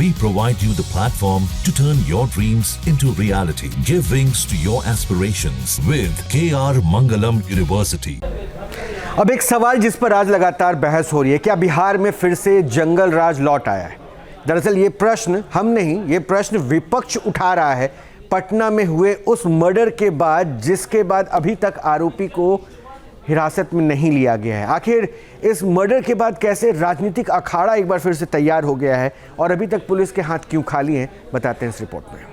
We provide you the platform to turn your dreams into reality. Give wings to your aspirations with KR Mangalam University. अब एक सवाल जिस पर आज लगातार बहस हो रही है, क्या बिहार में फिर से जंगल राज लौट आया है? दरअसल ये प्रश्न हम नहीं, ये प्रश्न विपक्ष उठा रहा है पटना में हुए उस मर्डर के बाद, जिसके बाद अभी तक आरोपी को हिरासत में नहीं लिया गया है। आखिर इस मर्डर के बाद कैसे राजनीतिक अखाड़ा एक बार फिर से तैयार हो गया है और अभी तक पुलिस के हाथ क्यों खाली हैं, बताते हैं इस रिपोर्ट में।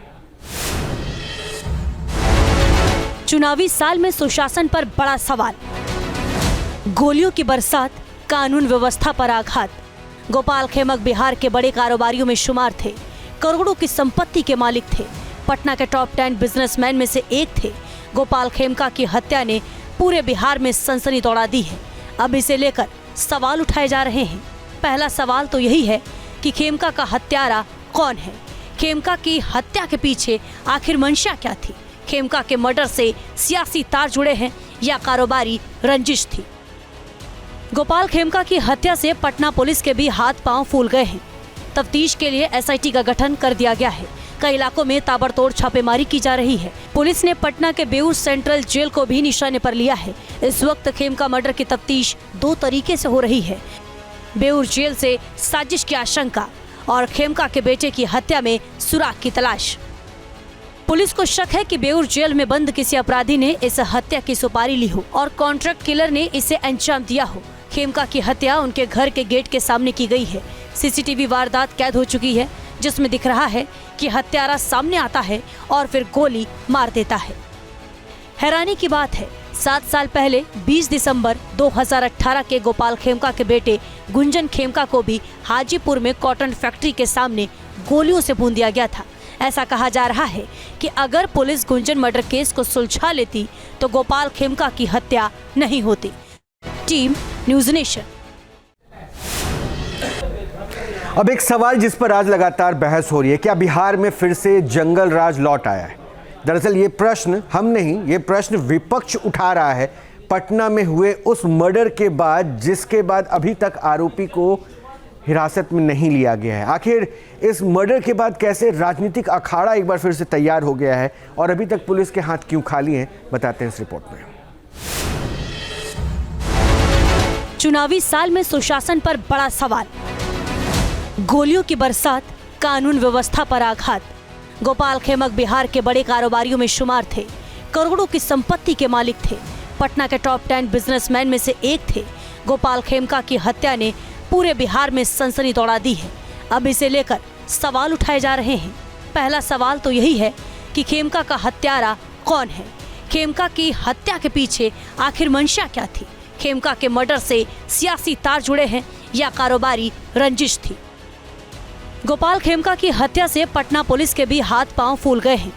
चुनावी साल में सुशासन पर बड़ा सवाल, गोलियों की बरसात, कानून व्यवस्था पर आघात। गोपाल खेमक बिहार के बड़े कारोबारियों में शुमार थे, करोड़ों की संपत्ति के मालिक थे, पटना के टॉप 10 बिजनेसमैन में से एक थे। गोपाल खेमका की हत्या ने पूरे बिहार में सनसनी दौड़ा दी है। अब इसे लेकर सवाल उठाए जा रहे हैं। पहला सवाल तो यही है कि खेमका का हत्यारा कौन है? खेमका की हत्या के पीछे आखिर मंशा क्या थी? खेमका के मर्डर से सियासी तार जुड़े हैं या कारोबारी रंजिश थी? गोपाल खेमका की हत्या से पटना पुलिस के भी हाथ पांव फूल गए हैं। तफ्तीश के लिए एसआईटी का गठन कर दिया गया है। कई इलाकों में ताबड़तोड़ छापेमारी की जा रही है। पुलिस ने पटना के बेऊर सेंट्रल जेल को भी निशाने पर लिया है। इस वक्त खेमका मर्डर की तफ्तीश दो तरीके से हो रही है। बेऊर जेल से साजिश की आशंका और खेमका के बेटे की हत्या में सुराग की तलाश। पुलिस को शक है कि बेऊर जेल में बंद किसी अपराधी ने इस हत्या की सुपारी ली हो और कॉन्ट्रैक्ट किलर ने इसे अंजाम दिया हो। खेमका की हत्या उनके घर के गेट के सामने की गई है। सीसीटीवी वारदात कैद हो चुकी है, जिसमें दिख रहा है कि हत्यारा सामने आता है और फिर गोली मार देता है। हैरानी की बात है, 7 साल पहले 20 दिसंबर 2018 के गोपाल खेमका के बेटे गुंजन खेमका को भी हाजीपुर में कॉटन फैक्ट्री के सामने गोलियों से भून दिया गया था। ऐसा कहा जा रहा है कि अगर पुलिस गुंजन मर्डर केस को सुलझा लेती तो गोपाल खेमका की हत्या नहीं होती। Team news nation. अब एक सवाल जिस पर आज लगातार बहस हो रही है, क्या बिहार में फिर से जंगल राज लौट आया है? दरअसल ये प्रश्न हम नहीं, ये प्रश्न विपक्ष उठा रहा है पटना में हुए उस मर्डर के बाद, जिसके बाद अभी तक आरोपी को हिरासत में नहीं लिया गया है। आखिर इस मर्डर के बाद कैसे राजनीतिक अखाड़ा एक बार फिर से तैयार हो गया है और अभी तक पुलिस के हाथ क्यों खाली हैं, बताते हैं इस रिपोर्ट में। चुनावी साल में सुशासन पर बड़ा सवाल, गोलियों की बरसात, कानून व्यवस्था पर आघात। गोपाल खेमक बिहार के बड़े कारोबारियों में शुमार थे, करोड़ों की संपत्ति के मालिक थे, पटना के टॉप 10 बिजनेसमैन में से एक थे। गोपाल खेमका की हत्या ने पूरे बिहार में सनसनी दौड़ा दी है। अब इसे लेकर सवाल उठाए जा रहे हैं। पहला सवाल तो यही है कि खेमका का हत्यारा कौन है? खेमका की हत्या के पीछे आखिर मंशा क्या थी? खेमका के मर्डर से सियासी तार जुड़े हैं या कारोबारी रंजिश थी? गोपाल खेमका की हत्या से पटना पुलिस के भी हाथ पांव फूल गए हैं।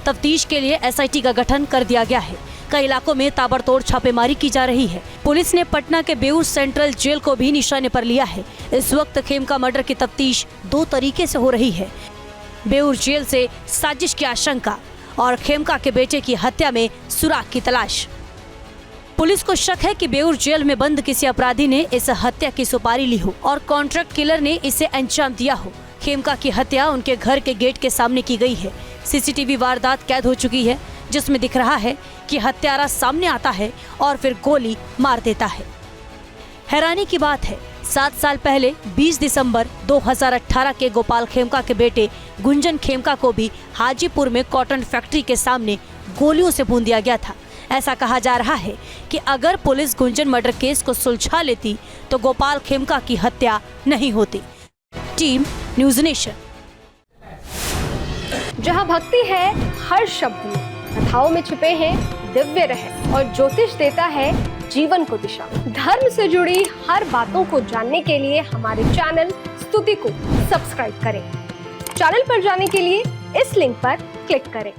तफ्तीश के लिए एसआईटी का गठन कर दिया गया है। कई इलाकों में ताबड़तोड़ छापेमारी की जा रही है। पुलिस ने पटना के बेऊर सेंट्रल जेल को भी निशाने पर लिया है। इस वक्त खेमका मर्डर की तफ्तीश दो तरीके से हो रही है। बेऊर जेल से साजिश की आशंका और खेमका के बेटे की हत्या में सुराग की तलाश। पुलिस को शक है कि बेऊर जेल में बंद किसी अपराधी ने इस हत्या की सुपारी ली हो और कॉन्ट्रैक्ट किलर ने इसे अंजाम दिया हो। खेमका की हत्या उनके घर के गेट के सामने की गई है। सीसीटीवी वारदात कैद हो चुकी है, जिसमें दिख रहा है कि हत्यारा सामने आता है और फिर गोली मार देता है। हैरानी की बात है, 7 साल पहले 20 दिसंबर 2018 के गोपाल खेमका के बेटे गुंजन खेमका को भी हाजीपुर में कॉटन फैक्ट्री के सामने गोलियों से भून दिया गया था। ऐसा कहा जा रहा है कि अगर पुलिस गुंजन मर्डर केस को सुलझा लेती तो गोपाल खेमका की हत्या नहीं होती। Team news nation. जहाँ भक्ति है हर शब्द में, कथाओं में छुपे हैं दिव्य रहस्य और ज्योतिष देता है जीवन को दिशा। धर्म से जुड़ी हर बातों को जानने के लिए हमारे चैनल स्तुति को सब्सक्राइब करें। चैनल पर जाने के लिए इस लिंक पर क्लिक करें।